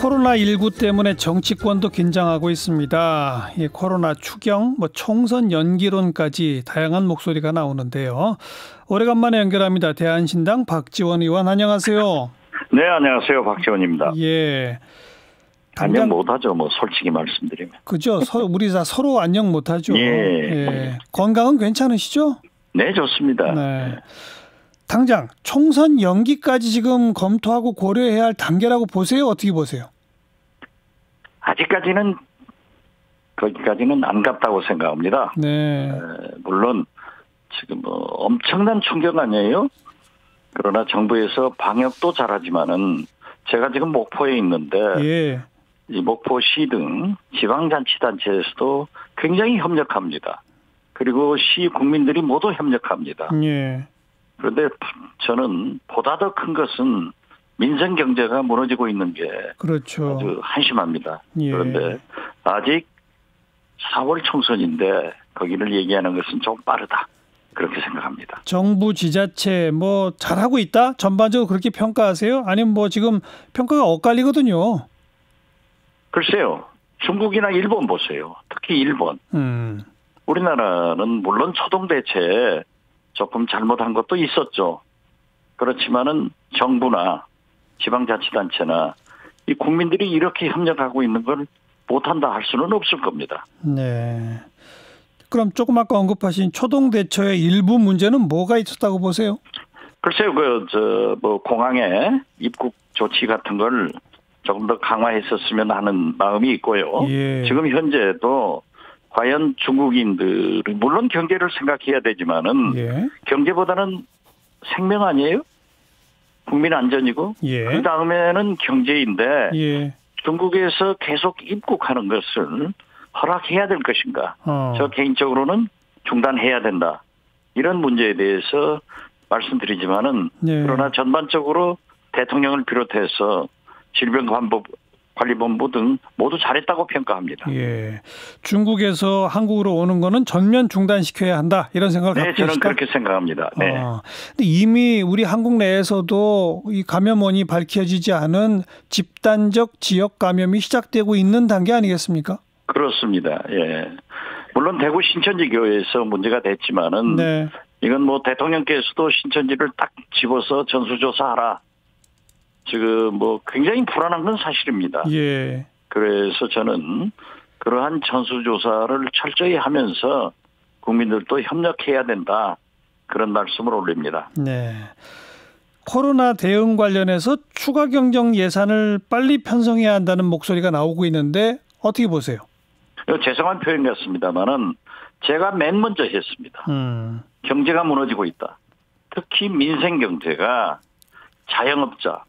코로나19 때문에 정치권도 긴장하고 있습니다. 이 코로나 추경, 총선 연기론까지 다양한 목소리가 나오는데요. 오래간만에 연결합니다. 대한신당 박지원 의원, 안녕하세요. 네, 안녕하세요. 박지원입니다. 예. 안녕 못하죠. 솔직히 말씀드리면. 그죠. 우리 다 서로 안녕 못하죠. 예. 건강은 괜찮으시죠? 네, 좋습니다. 네. 당장 총선 연기까지 지금 검토하고 고려해야 할 단계라고 보세요? 어떻게 보세요? 아직까지는 거기까지는 안 갔다고 생각합니다. 네. 물론 지금 엄청난 충격 아니에요? 그러나 정부에서 방역도 잘하지만은 제가 지금 목포에 있는데 예. 이 목포시 등 지방자치단체에서도 굉장히 협력합니다. 그리고 시 국민들이 모두 협력합니다. 예. 그런데 저는 보다 더 큰 것은 민생 경제가 무너지고 있는 게 그렇죠. 아주 한심합니다. 예. 그런데 아직 4월 총선인데 거기를 얘기하는 것은 좀 빠르다. 그렇게 생각합니다. 정부 지자체 잘하고 있다? 전반적으로 그렇게 평가하세요? 아니면 지금 평가가 엇갈리거든요. 글쎄요. 중국이나 일본 보세요. 특히 일본. 우리나라는 물론 초동대체에 조금 잘못한 것도 있었죠. 그렇지만은 정부나 지방자치단체나 이 국민들이 이렇게 협력하고 있는 걸 못한다 할 수는 없을 겁니다. 네. 그럼 조금 아까 언급하신 초동대처의 일부 문제는 뭐가 있었다고 보세요? 글쎄요, 공항에 입국 조치 같은 걸 조금 더 강화했었으면 하는 마음이 있고요. 예. 지금 현재도 과연 중국인들이 물론 경제를 생각해야 되지만은 예. 경제보다는 생명 아니에요? 국민 안전이고 예. 그 다음에는 경제인데 예. 중국에서 계속 입국하는 것을 허락해야 될 것인가? 저 개인적으로는 중단해야 된다. 이런 문제에 대해서 말씀드리지만은 예. 그러나 전반적으로 대통령을 비롯해서 질병관리본부 등 모두 잘했다고 평가합니다. 예. 중국에서 한국으로 오는 거는 전면 중단시켜야 한다. 이런 생각을 갖고 계시다? 네, 저는 그렇게 생각합니다. 네. 근데 이미 우리 한국 내에서도 이 감염원이 밝혀지지 않은 집단적 지역 감염이 시작되고 있는 단계 아니겠습니까? 그렇습니다. 예. 물론 대구 신천지 교회에서 문제가 됐지만은 네. 이건 대통령께서도 신천지를 딱 집어서 전수조사하라. 지금 굉장히 불안한 건 사실입니다. 예. 그래서 저는 그러한 전수조사를 철저히 하면서 국민들도 협력해야 된다. 그런 말씀을 올립니다. 네. 코로나 대응 관련해서 추가 경정 예산을 빨리 편성해야 한다는 목소리가 나오고 있는데 어떻게 보세요? 죄송한 표현 같습니다만은 제가 맨 먼저 했습니다. 경제가 무너지고 있다. 특히 민생 경제가 자영업자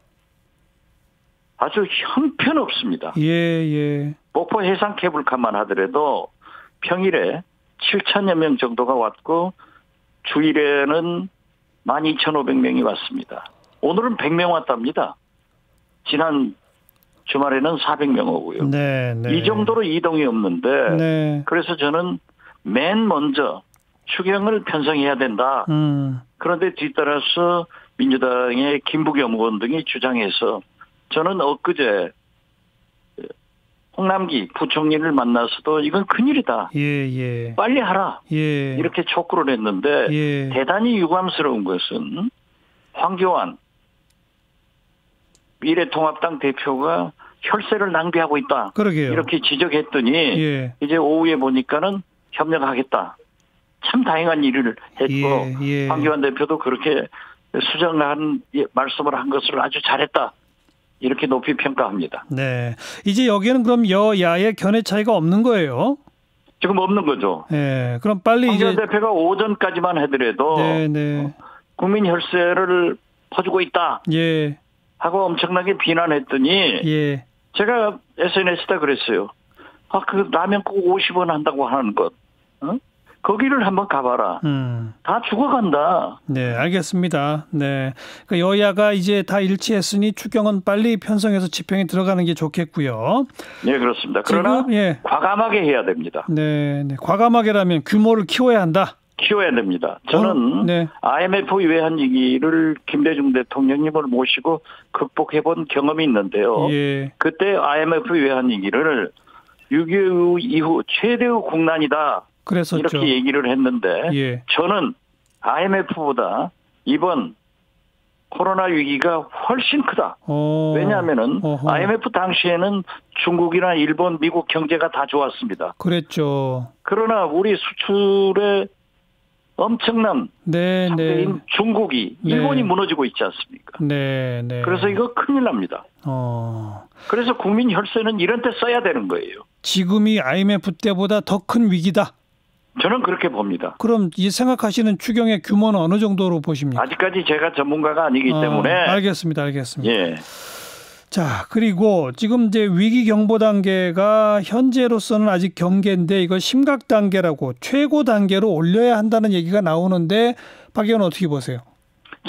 아주 형편없습니다. 예. 목포 해상 케이블카만 하더라도 평일에 7천여 명 정도가 왔고 주일에는 12,500명이 왔습니다. 오늘은 100명 왔답니다. 지난 주말에는 400명 오고요. 네. 이 정도로 이동이 없는데 네. 그래서 저는 맨 먼저 추경을 편성해야 된다. 그런데 뒤따라서 민주당의 김부겸 의원 등이 주장해서 저는 엊그제 홍남기 부총리를 만나서도 이건 큰일이다. 예. 빨리 하라. 예. 이렇게 촉구를 했는데 예. 대단히 유감스러운 것은 황교안 미래통합당 대표가 혈세를 낭비하고 있다. 그러게요. 이렇게 지적했더니 예. 이제 오후에 보니까는 협력하겠다. 참 다행한 일을 했고 예. 황교안 대표도 그렇게 수정한 말씀을 한 것을 아주 잘했다. 이렇게 높이 평가합니다. 네. 이제 여기에는 그럼 여야의 견해 차이가 없는 거예요? 지금 없는 거죠. 네. 그럼 빨리 황교안 대표가 오전까지만 하더라도 네. 국민 혈세를 퍼주고 있다. 예. 하고 엄청나게 비난했더니 예. 제가 SNS에다 그랬어요. 그 라면 꼭 50원 한다고 하는 것. 거기를 한번 가봐라. 다 죽어간다. 네, 알겠습니다. 네, 그러니까 여야가 이제 다 일치했으니 추경은 빨리 편성해서 집행에 들어가는 게 좋겠고요. 네, 그렇습니다. 그러나 지금, 예. 과감하게 해야 됩니다. 네. 과감하게라면 규모를 키워야 한다. 키워야 됩니다. 저는 네. IMF 외환 위기를 김대중 대통령님을 모시고 극복해본 경험이 있는데요. 예. 그때 IMF 외환 위기를 6.25 이후 최대의 국난이다. 그랬었죠. 이렇게 얘기를 했는데 예. 저는 IMF보다 이번 코로나 위기가 훨씬 크다. 왜냐하면은 IMF 당시에는 중국이나 일본, 미국 경제가 다 좋았습니다. 그랬죠. 그러나 우리 수출에 엄청난 상대인 중국이 일본이 무너지고 있지 않습니까? 네. 그래서 이거 큰일 납니다. 그래서 국민 혈세는 이런 때 써야 되는 거예요. 지금이 IMF 때보다 더 큰 위기다. 저는 그렇게 봅니다. 그럼 이 생각하시는 추경의 규모는 어느 정도로 보십니까? 아직까지 제가 전문가가 아니기 때문에. 알겠습니다. 예. 자, 그리고 지금 이제 위기 경보 단계가 현재로서는 아직 경계인데 이거 심각 단계라고 최고 단계로 올려야 한다는 얘기가 나오는데 박 의원 어떻게 보세요?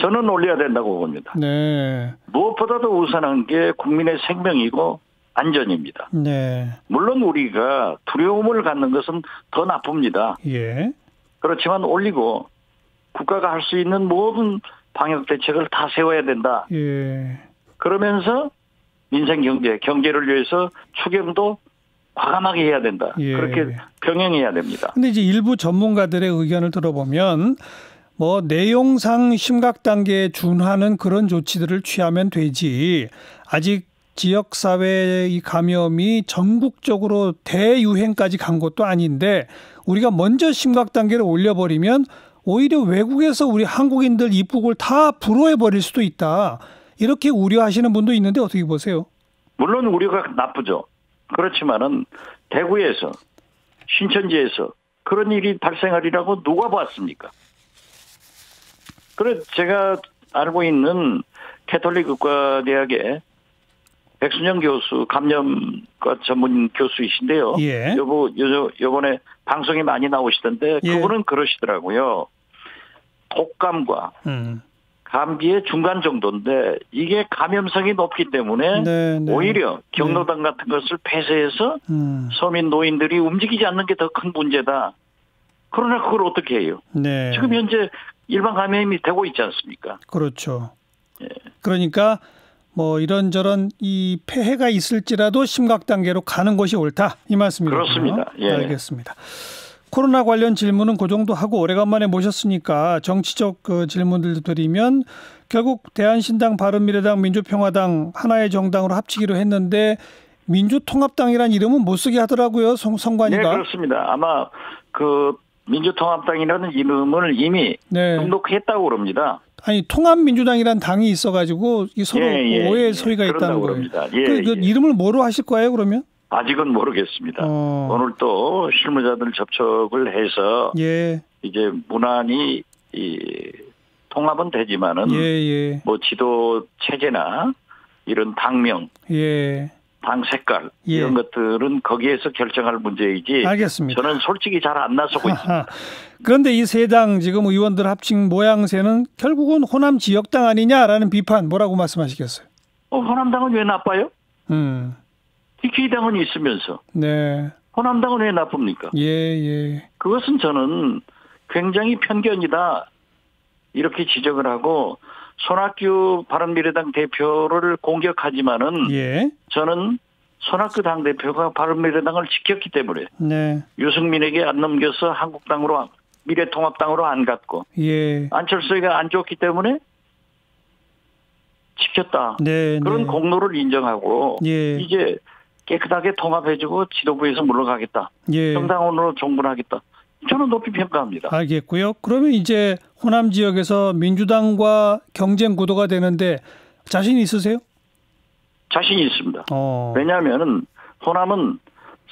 저는 올려야 된다고 봅니다. 네. 무엇보다도 우선한 게 국민의 생명이고 안전입니다. 네. 물론 우리가 두려움을 갖는 것은 더 나쁩니다. 예. 그렇지만 올리고 국가가 할 수 있는 모든 방역 대책을 다 세워야 된다. 예. 그러면서 민생 경제를 위해서 추경도 과감하게 해야 된다. 예. 그렇게 병행해야 됩니다. 근데 이제 일부 전문가들의 의견을 들어보면 뭐 내용상 심각 단계에 준하는 그런 조치들을 취하면 되지 아직 지역사회 이 감염이 전국적으로 대유행까지 간 것도 아닌데 우리가 먼저 심각 단계를 올려버리면 오히려 외국에서 우리 한국인들 입국을 다 불허해버릴 수도 있다. 이렇게 우려하시는 분도 있는데 어떻게 보세요? 물론 우려가 나쁘죠. 그렇지만은 대구에서 신천지에서 그런 일이 발생하리라고 누가 봤습니까? 그래 제가 알고 있는 캐톨릭 의과대학의 백순영 교수, 감염과 전문 교수이신데요. 예. 요번에 방송에 많이 나오시던데 예. 그분은 그러시더라고요. 독감과 감기의 중간 정도인데 이게 감염성이 높기 때문에 오히려 경로당 같은 것을 폐쇄해서 서민 노인들이 움직이지 않는 게 더 큰 문제다. 그러나 그걸 어떻게 해요? 네. 지금 현재 일반 감염이 되고 있지 않습니까? 그렇죠. 예. 그러니까 뭐 이런저런 이 폐해가 있을지라도 심각 단계로 가는 것이 옳다 이 말씀이군요. 그렇습니다. 예. 알겠습니다. 코로나 관련 질문은 그 정도 하고 오래간만에 모셨으니까 정치적 그 질문들도 드리면 결국 대한신당, 바른미래당, 민주평화당 하나의 정당으로 합치기로 했는데 민주통합당이란 이름은 못 쓰게 하더라고요. 선관위가. 네, 그렇습니다. 아마 그 민주통합당이라는 이름을 이미 등록했다고 그럽니다. 아니 통합민주당이란 당이 있어가지고 이 서로 오해의 소리가 있다는 거예요. 그 이름을 뭐로 하실 거예요 그러면? 아직은 모르겠습니다. 오늘 또 실무자들 접촉을 해서 이제 무난히 통합은 되지만은 뭐 지도 체제나 이런 당명, 당 색깔 이런 것들은 거기에서 결정할 문제이지. 알겠습니다. 저는 솔직히 잘 안 나서고 있습니다. 그런데 이 세 당 지금 의원들 합친 모양새는 결국은 호남 지역당 아니냐라는 비판 뭐라고 말씀하시겠어요? 호남당은 왜 나빠요? TK당은 있으면서. 네. 호남당은 왜 나쁩니까? 그것은 저는 굉장히 편견이다. 이렇게 지적을 하고 손학규 바른미래당 대표를 공격하지만은 저는 손학규 당대표가 바른미래당을 지켰기 때문에 유승민에게 안 넘겨서 한국당으로 미래통합당으로 안 갔고 안철수가 안 줬기 때문에 지켰다. 그런 공로를 인정하고 이제 깨끗하게 통합해주고 지도부에서 물러가겠다. 정당원으로 종분하겠다. 저는 높이 평가합니다. 알겠고요. 그러면 이제 호남 지역에서 민주당과 경쟁 구도가 되는데 자신 있으세요? 자신이 있습니다. 왜냐하면 호남은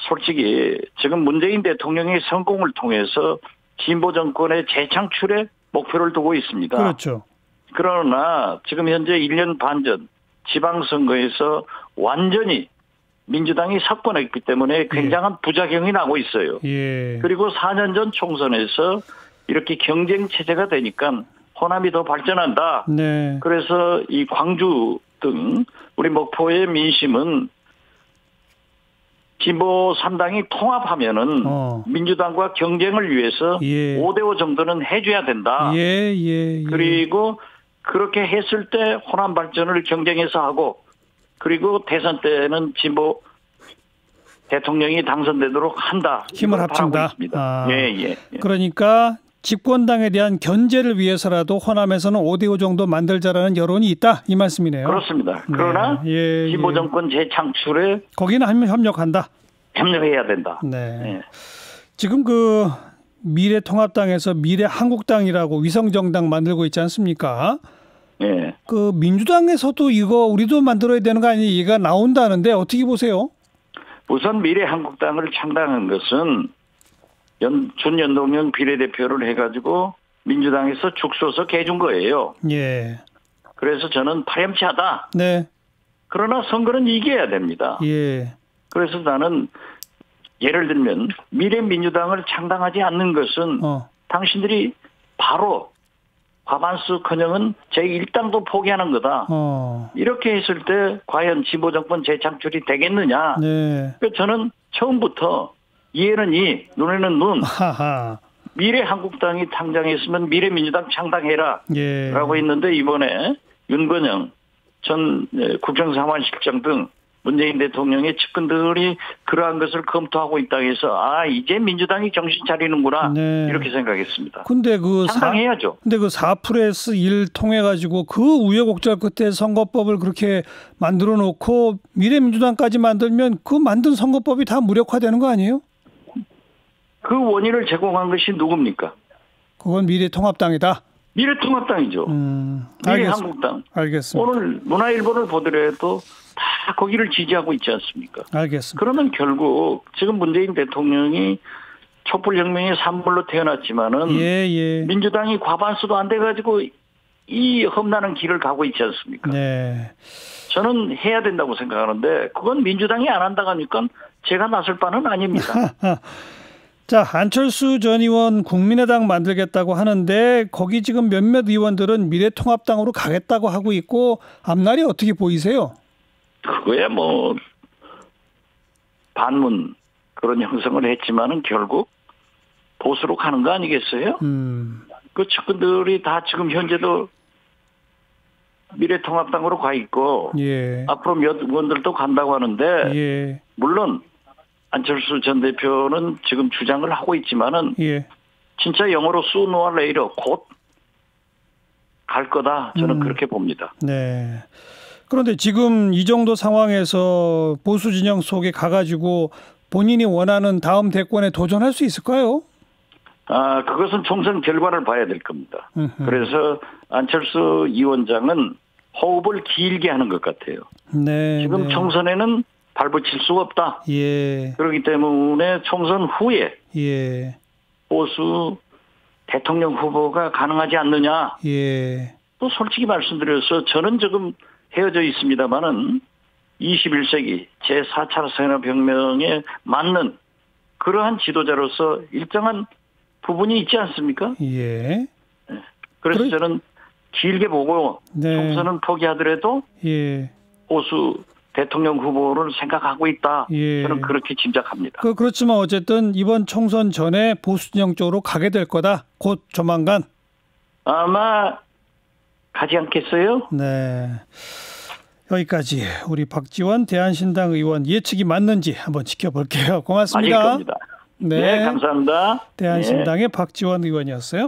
솔직히 지금 문재인 대통령의 성공을 통해서 진보 정권의 재창출에 목표를 두고 있습니다. 그렇죠. 그러나 지금 현재 1년 반 전 지방선거에서 완전히 민주당이 석권했기 때문에 굉장한 부작용이 나고 있어요. 그리고 4년 전 총선에서 이렇게 경쟁 체제가 되니까 호남이 더 발전한다. 그래서 이 광주 등 우리 목포의 민심은 진보 3당이 통합하면은 민주당과 경쟁을 위해서 5대5 정도는 해줘야 된다. 그리고 그렇게 했을 때 호남 발전을 경쟁해서 하고 그리고 대선 때는 진보 대통령이 당선되도록 한다. 힘을 합친다. 그러니까 집권당에 대한 견제를 위해서라도 호남에서는 5대5 정도 만들자라는 여론이 있다. 이 말씀이네요. 그렇습니다. 그러나 진보 정권 재창출에 거기는 협력한다. 협력해야 된다. 지금 그 미래통합당에서 미래한국당이라고 위성정당 만들고 있지 않습니까? 그 민주당에서도 이거 우리도 만들어야 되는 거 아니에요? 얘가 나온다는데 어떻게 보세요? 우선 미래한국당을 창당한 것은 준연동형 비례대표를 해가지고 민주당에서 죽서서 개준 거예요. 그래서 저는 파렴치하다. 그러나 선거는 이겨야 됩니다. 그래서 나는 예를 들면 미래민주당을 창당하지 않는 것은 당신들이 바로 과반수커녕은 제1당도 포기하는 거다. 이렇게 했을 때 과연 진보정권 재창출이 되겠느냐. 그래서 저는 처음부터 이해는 이, 눈에는 눈. 미래한국당이 창당했으면 미래민주당 창당해라. 라고 했는데 이번에 윤건영 전 국정상황실장 등 문재인 대통령의 측근들이 그러한 것을 검토하고 있다고 해서 이제 민주당이 정신 차리는구나 이렇게 생각했습니다. 근데 상당해야죠. 근데 그 4+1 통해 가지고 그 우여곡절 끝에 선거법을 그렇게 만들어 놓고 미래민주당까지 만들면 그 만든 선거법이 다 무력화되는 거 아니에요? 그 원인을 제공한 것이 누굽니까? 그건 미래통합당이다. 미래통합당이죠. 미래한국당. 알겠습니다. 오늘 문화일보를 보더라도 다 거기를 지지하고 있지 않습니까? 알겠습니다. 그러면 결국 지금 문재인 대통령이 촛불혁명의 산물로 태어났지만은 민주당이 과반수도 안 돼가지고 이 험난한 길을 가고 있지 않습니까? 저는 해야 된다고 생각하는데 그건 민주당이 안 한다고 하니까 제가 나설 바는 아닙니다. 자, 안철수 전 의원 국민의당 만들겠다고 하는데 거기 지금 몇몇 의원들은 미래통합당으로 가겠다고 하고 있고 앞날이 어떻게 보이세요? 그거야 뭐 반문 그런 형성을 했지만은 결국 보수로 가는 거 아니겠어요? 그 측근들이 다 지금 현재도 미래통합당으로 가 있고 앞으로 몇 의원들도 간다고 하는데 물론 안철수 전 대표는 지금 주장을 하고 있지만은 진짜 영어로 sooner or later 곧 갈 거다 저는 그렇게 봅니다. 그런데 지금 이 정도 상황에서 보수 진영 속에 가가지고 본인이 원하는 다음 대권에 도전할 수 있을까요? 그것은 총선 결과를 봐야 될 겁니다. 그래서 안철수 위원장은 호흡을 길게 하는 것 같아요. 지금 총선에는 발붙일 수가 없다. 그렇기 때문에 총선 후에 보수 대통령 후보가 가능하지 않느냐. 또 솔직히 말씀드려서 저는 지금 헤어져 있습니다마는 21세기 제4차 산업혁명에 맞는 그러한 지도자로서 일정한 부분이 있지 않습니까? 그래서 저는 길게 보고 총선은 포기하더라도 보수 대통령 후보를 생각하고 있다. 저는 그렇게 짐작합니다. 그렇지만 어쨌든 이번 총선 전에 보수 진영 쪽으로 가게 될 거다. 곧 조만간. 아마 가지 않겠어요? 여기까지 우리 박지원 대한신당 의원 예측이 맞는지 한번 지켜볼게요. 고맙습니다. 맞을 겁니다. 감사합니다. 대한신당의 박지원 의원이었어요.